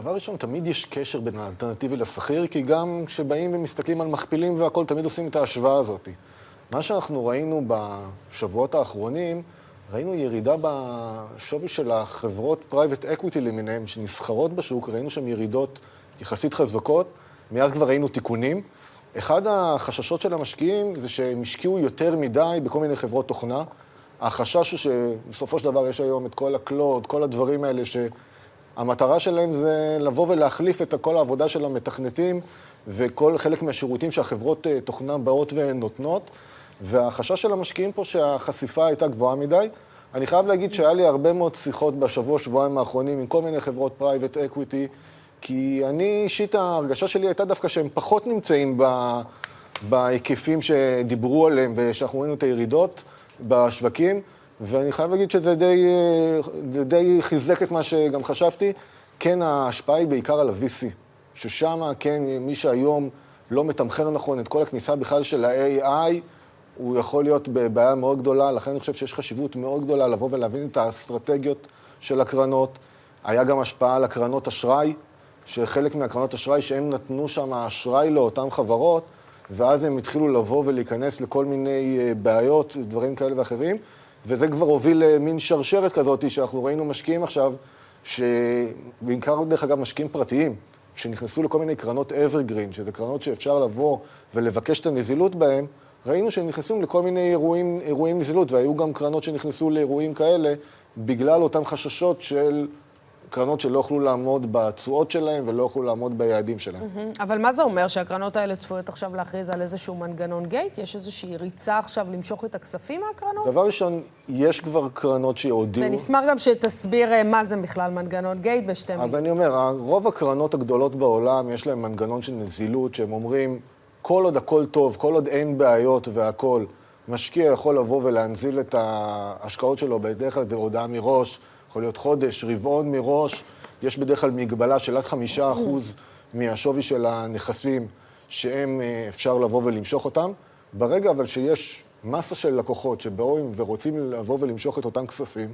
דבר ראשון, תמיד יש קשר בין האלטרנטיבי לשכיר, כי גם כשבאים ומסתכלים על מכפילים והכל, תמיד עושים את ההשוואה הזאת. מה שאנחנו ראינו בשבועות האחרונים, ראינו ירידה בשווי של החברות פרייבט אקוויטי למיניהם, שנסחרות בשוק, ראינו שם ירידות יחסית חזקות, מאז כבר ראינו תיקונים. אחד החששות של המשקיעים זה שהם השקיעו יותר מדי בכל מיני חברות תוכנה. החשש הוא שבסופו של דבר יש היום את כל הקלוד, כל הדברים האלה שהמטרה שלהם זה לבוא ולהחליף את כל העבודה של המתכנתים וכל חלק מהשירותים שהחברות תוכנה באות ונותנות. והחשש של המשקיעים פה שהחשיפה הייתה גבוהה מדי. אני חייב להגיד שהיה לי הרבה מאוד שיחות שבועיים האחרונים עם כל מיני חברות פרייבט אקוויטי, כי אני אישית ההרגשה שלי הייתה דווקא שהם פחות נמצאים בהיקפים שדיברו עליהם ושאנחנו ראינו את הירידות בשווקים, ואני חייב להגיד שזה די חיזק את מה שגם חשבתי. כן, ההשפעה היא בעיקר על ה-VC, ששם כן מי שהיום לא מתמחר נכון את כל הכניסה בכלל של ה-AI, הוא יכול להיות בבעיה מאוד גדולה, לכן אני חושב שיש חשיבות מאוד גדולה לבוא ולהבין את האסטרטגיות של הקרנות. היה גם השפעה על הקרנות אשראי, שחלק מהקרנות אשראי שהם נתנו שם אשראי לאותן חברות, ואז הם התחילו לבוא ולהיכנס לכל מיני בעיות, דברים כאלה ואחרים, וזה כבר הוביל למין שרשרת כזאת, שאנחנו ראינו משקיעים עכשיו, שבעיקר דרך אגב משקיעים פרטיים, שנכנסו לכל מיני קרנות evergreen, שזה קרנות שאפשר לבוא ולבקש את הנזילות בהם, ראינו שנכנסו לכל מיני אירועים נזילות, והיו גם קרנות שנכנסו לאירועים כאלה, בגלל אותם חששות של קרנות שלא יכלו לעמוד בתשואות שלהם ולא יכלו לעמוד ביעדים שלהם. אבל מה זה אומר שהקרנות האלה צפויות עכשיו להכריז על איזשהו מנגנון גייט? יש איזושהי ריצה עכשיו למשוך את הכספים מהקרנות? דבר ראשון, יש כבר קרנות שהודיעו. ונשמח גם שתסביר מה זה בכלל מנגנון גייט בשתי מילים. אז אני אומר, רוב הקרנות הגדולות בעולם יש להם מנגנון של נזילות, שהם אומרים, כל עוד הכל טוב, כל עוד אין בעיות והכל, משקיע יכול לבוא ולהנזיל את ההשקעות שלו בדרך כלל בהודעה מראש, יכול להיות חודש, רבעון מראש, יש בדרך כלל מגבלה של עד 5% מהשווי של הנכסים שהם אפשר לבוא ולמשוך אותם. ברגע אבל שיש מסה של לקוחות שבאים ורוצים לבוא ולמשוך את אותם כספים,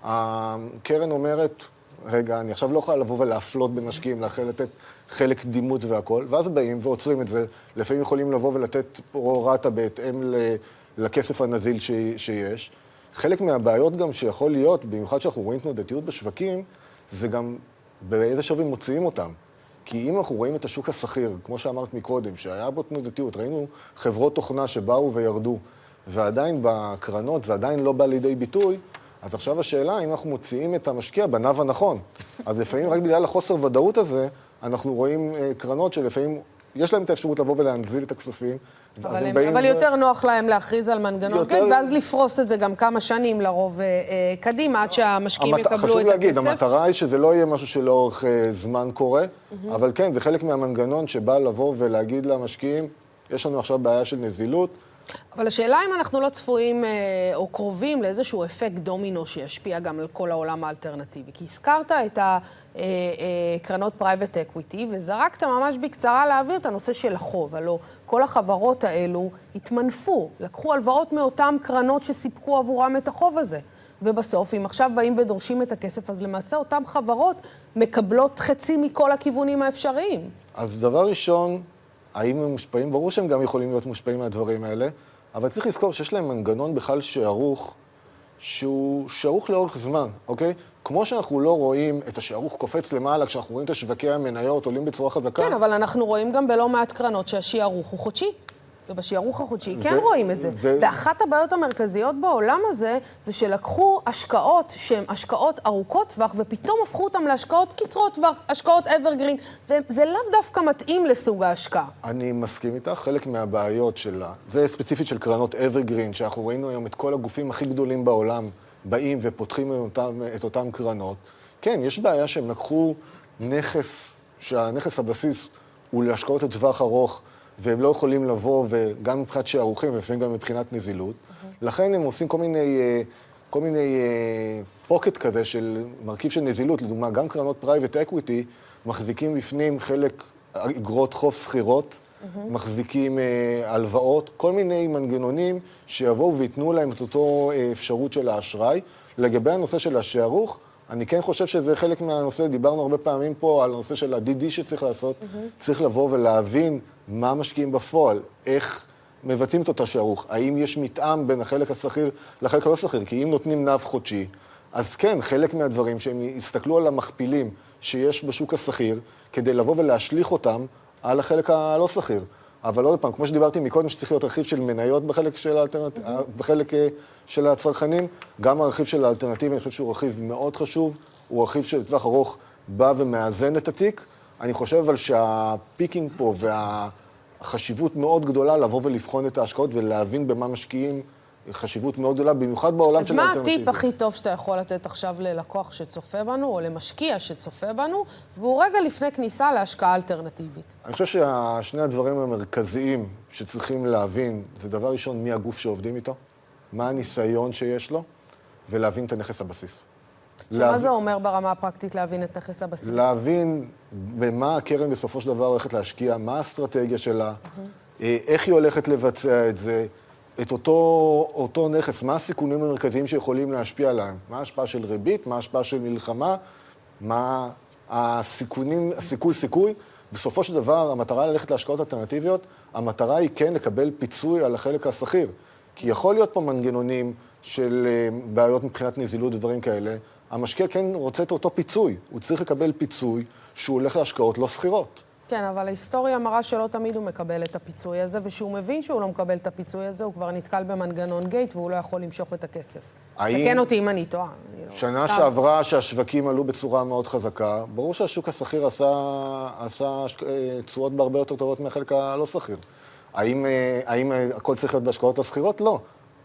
הקרן אומרת, רגע, אני עכשיו לא יכולה לבוא ולהפלות בין משקיעים, לאחר לתת חלק קדימות והכל, ואז באים ועוצרים את זה, לפעמים יכולים לבוא ולתת פרו-רטה בהתאם לכסף הנזיל שיש. חלק מהבעיות גם שיכול להיות, במיוחד שאנחנו רואים תנודתיות בשווקים, זה גם באיזה שווי מוציאים אותם. כי אם אנחנו רואים את השוק השכיר, כמו שאמרת מקודם, שהיה בו תנודתיות, ראינו חברות תוכנה שבאו וירדו, ועדיין בקרנות זה עדיין לא בא לידי ביטוי, אז עכשיו השאלה, אם אנחנו מוציאים את המשקיע בנב הנכון. אז לפעמים רק בגלל החוסר ודאות הזה, אנחנו רואים קרנות שלפעמים יש להם את האפשרות לבוא ולהנזיל את הכספים. אבל יותר נוח להם להכריז על מנגנון גייט, ואז לפרוס את זה גם כמה שנים לרוב קדימה, עד שהמשקיעים יקבלו את הכסף. חשוב להגיד, המטרה היא שזה לא יהיה משהו שלאורך זמן קורה, אבל כן, זה חלק מהמנגנון שבא לבוא ולהגיד למשקיעים, יש לנו עכשיו בעיה של נזילות. אבל השאלה אם אנחנו לא צפויים או קרובים לאיזשהו אפקט דומינו שישפיע גם על כל העולם האלטרנטיבי. כי הזכרת את הקרנות פרייבט אקוויטי, וזרקת ממש בקצרה להעביר את הנושא של החוב. הלוא כל החברות האלו התמנפו, לקחו הלוואות מאותן קרנות שסיפקו עבורם את החוב הזה. ובסוף, אם עכשיו באים ודורשים את הכסף, אז למעשה אותן חברות מקבלות חצי מכל הכיוונים האפשריים. אז דבר ראשון, האם הם מושפעים? ברור שהם גם יכולים להיות מושפעים מהדברים האלה, אבל צריך לזכור שיש להם מנגנון בכלל שערוך, שהוא שערוך לאורך זמן, אוקיי? כמו שאנחנו לא רואים את השערוך קופץ למעלה, כשאנחנו רואים את השווקי המניות עולים בצורה חזקה. כן, אבל אנחנו רואים גם בלא מעט קרנות שהשערוך הוא חודשי. ובשערוך החודשי כן רואים את זה. ואחת הבעיות המרכזיות בעולם הזה, זה שלקחו השקעות שהן השקעות ארוכות טווח, ופתאום הפכו אותן להשקעות קצרות טווח, השקעות evergreen, וזה לאו דווקא מתאים לסוג ההשקעה. אני מסכים איתך, חלק מהבעיות שלה, זה ספציפית של קרנות evergreen, שאנחנו ראינו היום את כל הגופים הכי גדולים בעולם, באים ופותחים את אותם קרנות. כן, יש בעיה שהם לקחו נכס, שהנכס הבסיס הוא להשקעות לטווח ארוך, והם לא יכולים לבוא, וגם מבחינת שערוכים, לפעמים גם מבחינת נזילות. לכן הם עושים כל מיני פוקט כזה של מרכיב של נזילות. לדוגמה, גם קרנות פרייבט אקוויטי מחזיקים בפנים חלק אגרות חוב סחירות, מחזיקים הלוואות, כל מיני מנגנונים שיבואו ויתנו להם את אותו אפשרות של האשראי. לגבי הנושא של השערוך, אני כן חושב שזה חלק מהנושא, דיברנו הרבה פעמים פה על הנושא של ה-DD שצריך לעשות, צריך לבוא ולהבין מה משקיעים בפועל, איך מבצעים את אותה שערוך, האם יש מתאם בין החלק השכיר לחלק הלא שכיר, כי אם נותנים נב חודשי, אז כן, חלק מהדברים שהם יסתכלו על המכפילים שיש בשוק השכיר, כדי לבוא ולהשליך אותם על החלק הלא שכיר. אבל עוד פעם, כמו שדיברתי מקודם, שצריך להיות רכיב של מניות בחלק של הצרכנים, גם הרכיב של האלטרנטיבי, אני חושב שהוא רכיב מאוד חשוב, הוא רכיב של טווח ארוך בא ומאזן את התיק. אני חושב אבל שהפיקינג פה והחשיבות מאוד גדולה לבוא ולבחון את ההשקעות ולהבין במה משקיעים, חשיבות מאוד גדולה, במיוחד בעולם של האלטרנטיבי. אז מה הטיפ הכי טוב שאתה יכול לתת עכשיו ללקוח שצופה בנו, או למשקיע שצופה בנו, והוא רגע לפני כניסה להשקעה אלטרנטיבית? אני חושב ששני הדברים המרכזיים שצריכים להבין, זה דבר ראשון, מי הגוף שעובדים איתו, מה הניסיון שיש לו, ולהבין את הנכס הבסיס. מה זה אומר ברמה הפרקטית להבין את נכס הבסיס? להבין במה הקרן בסופו של דבר הולכת להשקיע, מה האסטרטגיה שלה, איך היא הולכת לבצע את זה, את אותו נכס, מה הסיכונים המרכזיים שיכולים להשפיע עליהם, מה ההשפעה של ריבית, מה ההשפעה של מלחמה, מה הסיכוי. בסופו של דבר, המטרה ללכת להשקעות אלטרנטיביות, המטרה היא כן לקבל פיצוי על החלק השכיר. כי יכול להיות פה מנגנונים של בעיות מבחינת נזילות ודברים כאלה, המשקיע כן רוצה את אותו פיצוי, הוא צריך לקבל פיצוי שהוא הולך להשקעות לא שכירות. כן, אבל ההיסטוריה מראה שלא תמיד הוא מקבל את הפיצוי הזה, ושהוא מבין שהוא לא מקבל את הפיצוי הזה, הוא כבר נתקל במנגנון גייט, והוא לא יכול למשוך את הכסף. תקן אותי אם אני טועה. שנה שעברה שהשווקים עלו בצורה מאוד חזקה, ברור שהשוק השכיר עשה תשואות בהרבה יותר טובות מהחלק הלא שכיר. האם הכל צריך להיות בהשקעות לא שכירות? לא.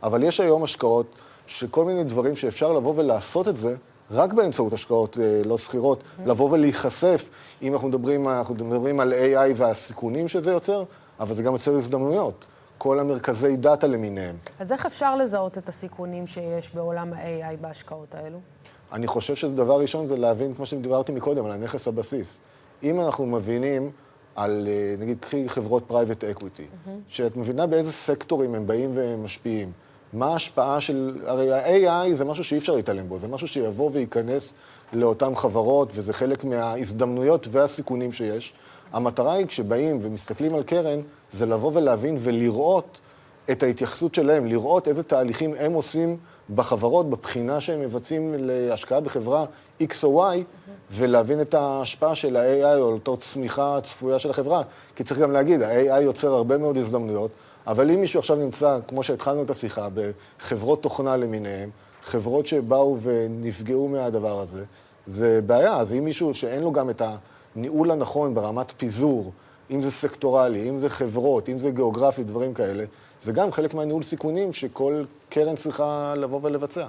אבל יש היום השקעות שכל מיני דברים שאפשר לבוא ולעשות את זה, רק באמצעות השקעות לא שכירות, לבוא ולהיחשף, אם אנחנו מדברים על AI והסיכונים שזה יוצר, אבל זה גם יוצר הזדמנויות, כל המרכזי דאטה למיניהם. אז איך אפשר לזהות את הסיכונים שיש בעולם ה-AI בהשקעות האלו? אני חושב שדבר ראשון זה להבין, כמו שדיברתי מקודם, על הנכס הבסיס. אם אנחנו מבינים על, נגיד, קחי חברות פרייבט אקוויטי, שאת מבינה באיזה סקטורים הם באים ומשפיעים, מה ההשפעה של... הרי ה-AI זה משהו שאי אפשר להתעלם בו, זה משהו שיבוא וייכנס לאותן חברות, וזה חלק מההזדמנויות והסיכונים שיש. המטרה היא, כשבאים ומסתכלים על קרן, זה לבוא ולהבין ולראות את ההתייחסות שלהם, לראות איזה תהליכים הם עושים בחברות, בבחינה שהם מבצעים להשקעה בחברה X או Y, ולהבין את ההשפעה של ה-AI או אותו צמיחה צפויה של החברה. כי צריך גם להגיד, ה-AI יוצר הרבה מאוד הזדמנויות, אבל אם מישהו עכשיו נמצא, כמו שהתחלנו את השיחה, בחברות תוכנה למיניהם, חברות שבאו ונפגעו מהדבר הזה, זה בעיה. אז אם מישהו שאין לו גם את הניהול הנכון ברמת פיזור, אם זה סקטורלי, אם זה חברות, אם זה גיאוגרפי, דברים כאלה, זה גם חלק מהניהול סיכונים שכל קרן צריכה לבוא ולבצע.